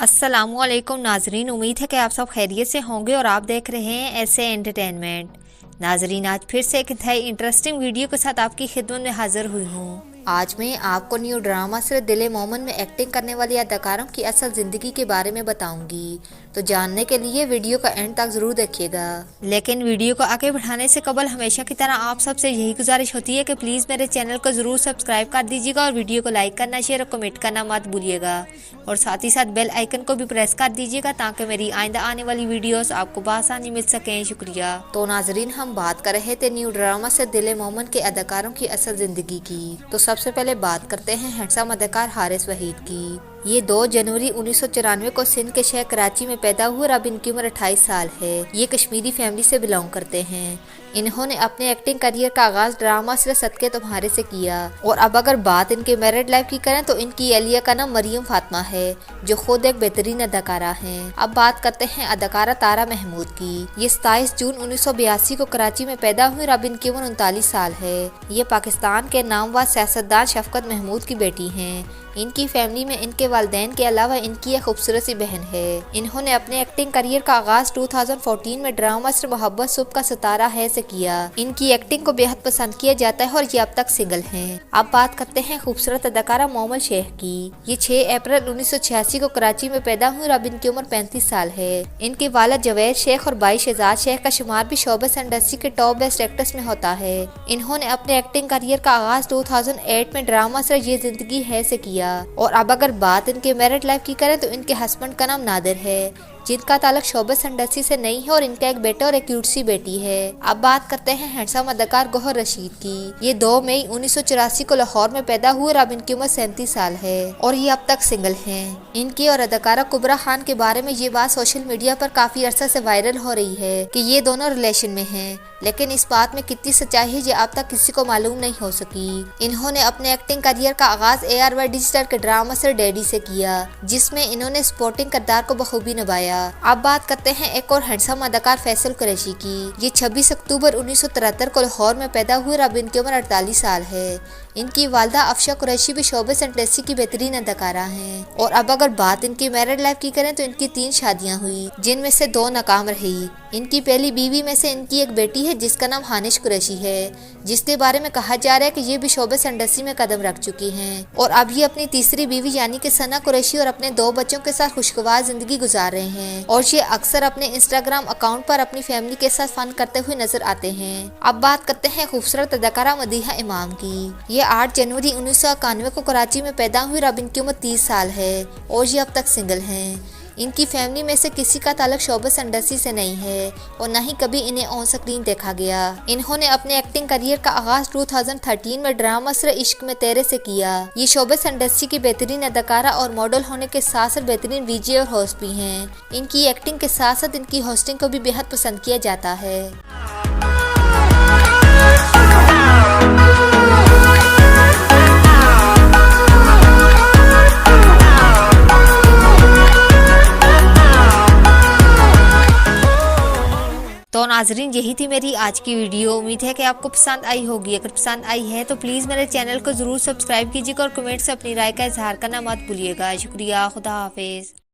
अस्सलामुअलैकुम नाजरीन, उम्मीद है कि आप सब खैरियत से होंगे और आप देख रहे हैं ऐसे एंटरटेनमेंट। नाजरीन, आज फिर से एक नई इंटरेस्टिंग वीडियो के साथ आपकी खिदमत में हाजिर हुई हूँ। आज मैं आपको न्यू ड्रामा सिर्फ दिल मोमन में एक्टिंग करने वाली अदाकारों की असल जिंदगी के बारे में बताऊंगी, तो जानने के लिए वीडियो का एंड तक जरूर देखिएगा। लेकिन वीडियो को आगे बढ़ाने से कबल हमेशा की तरह आप सबसे यही गुजारिश होती है कि प्लीज मेरे चैनल को जरूर सब्सक्राइब कर दीजिएगा और वीडियो को लाइक करना, शेयर और कमेंट करना मत भूलिएगा, और साथ ही साथ बेल आइकन को भी प्रेस कर दीजिएगा ताकि मेरी आइंदा आने वाली वीडियोस आपको बआसानी मिल सकें। शुक्रिया। तो नाजरीन, हम बात कर रहे थे न्यू ड्रामा से दिल मोमन के अदाकारों की असल जिंदगी की। तो सबसे पहले बात करते हैं हैंडसम अदाकार हारिस वहीद की। ये 2 जनवरी 1994 को सिंध के शहर कराची में पैदा हुए और अब इनकी उम्र 28 साल है। ये कश्मीरी फैमिली से बिलोंग करते हैं। इन्होंने अपने एक्टिंग करियर का आगाज ड्रामा सिर्फ सदके तुम्हारे से किया, और अब अगर बात इनके मैरिड लाइफ की करें तो इनकी अलिया का नाम मरियम फातिमा है, जो खुद एक बेहतरीन अदाकारा हैं। अब बात करते हैं अदाकारा तारा महमूद की। ये 27 जून 1982 को कराची में पैदा हुई और अब इनकी उम्र 39 साल है। ये पाकिस्तान के नामवर सियासतदान शफकत महमूद की बेटी हैं। इनकी फैमिली में इनके वालिदैन के अलावा इनकी एक खूबसूरत सी बहन है। इन्होंने अपने एक्टिंग करियर का आगाज 2014 में ड्रामा सिर्फ मोहब्बत सुबह का सितारा है से किया। इनकी एक्टिंग को बेहद पसंद किया जाता है और ये अब तक सिंगल हैं। अब बात करते हैं खूबसूरत अदाकारा मोमल शेख की। ये 6 अप्रैल 1986 को कराची में पैदा हुई और अब इनकी उम्र 35 साल है। इनके वालिद जवेद शेख और भाई शहजाद शेख का शुमार भी शोबस इंडस्ट्री के टॉप बेस्ट एक्टर्स में होता है। इन्होंने अपने एक्टिंग करियर का आगाज 2008 में ड्रामा सिर्फ ये जिंदगी है से किया। और अब अगर बात इनके मैरिड लाइफ की करें तो इनके हस्बैंड का नाम नादिर है, जिनका ताल्लुक शोबस इंडस्ट्री से नहीं है, और इनका एक बेटा और एक क्यूट सी बेटी है। अब बात करते हैं हैंडसम अदाकार गौहर रशीद की। ये 2 मई 1984 को लाहौर में पैदा हुए और अब इनकी उम्र 37 साल है और ये अब तक सिंगल हैं। इनकी और अदाकारा कुबरा खान के बारे में ये बात सोशल मीडिया पर काफी अरसा से वायरल हो रही है कि ये दोनों रिलेशन में हैं, लेकिन इस बात में कितनी सच्चाई है ये अब तक किसी को मालूम नहीं हो सकी। इन्होंने अपने एक्टिंग करियर का आगाज ARY डिजिटल के ड्रामा से डैडी से किया, जिसमें इन्होंने सपोर्टिंग किरदार को बखूबी निभाया। अब बात करते हैं एक और हैंडसम अदाकार फैसल कुरैशी की। ये 26 अक्टूबर 1973 को लाहौर में पैदा हुए और अब इनकी उम्र 48 साल है। इनकी वालदा अफशा कुरैशी भी शोबस इंडस्ट्री की बेहतरीन अदाकारा हैं। और अब अगर बात इनकी मैरिड लाइफ की करें तो इनकी 3 शादियां हुई, जिनमें से 2 नाकाम रही। इनकी पहली बीवी में से इनकी एक बेटी है जिसका नाम हानिश कुरैशी है, जिसके बारे में कहा जा रहा है कि ये भी शोबस इंडस्ट्री में कदम रख चुकी हैं। और अब ये अपनी तीसरी बीवी यानी कि सना कुरैशी और अपने 2 बच्चों के साथ खुशगवार जिंदगी गुजार रहे हैं, और ये अक्सर अपने इंस्टाग्राम अकाउंट पर अपनी फैमिली के साथ फन करते हुए नजर आते हैं। अब बात करते हैं खूबसूरत अदाकारा मदीहा इमाम की। ये 8 जनवरी 1991 को कराची में पैदा हुई और अब इनकी उम्र 30 साल है और ये अब तक सिंगल हैं। इनकी फैमिली में से किसी का ताल्लुक शोबस इंडस्ट्री से नहीं है और न ही कभी इन्हें ऑन स्क्रीन देखा गया। इन्होंने अपने एक्टिंग करियर का आगाज 2013 में ड्रामा सिर्फ इश्क में तेरे से किया। ये शोबस इंडस्ट्री की बेहतरीन अदाकारा और मॉडल होने के साथ साथ बेहतरीन VJ और होस्ट भी हैं। इनकी एक्टिंग के साथ साथ इनकी होस्टिंग को भी बेहद पसंद किया जाता है। तो नाजरीन, यही थी मेरी आज की वीडियो। उम्मीद है कि आपको पसंद आई होगी। अगर पसंद आई है तो प्लीज़ मेरे चैनल को ज़रूर सब्सक्राइब कीजिएगा और कमेंट से अपनी राय का इजहार करना मत भूलिएगा। शुक्रिया। खुदा हाफिज़।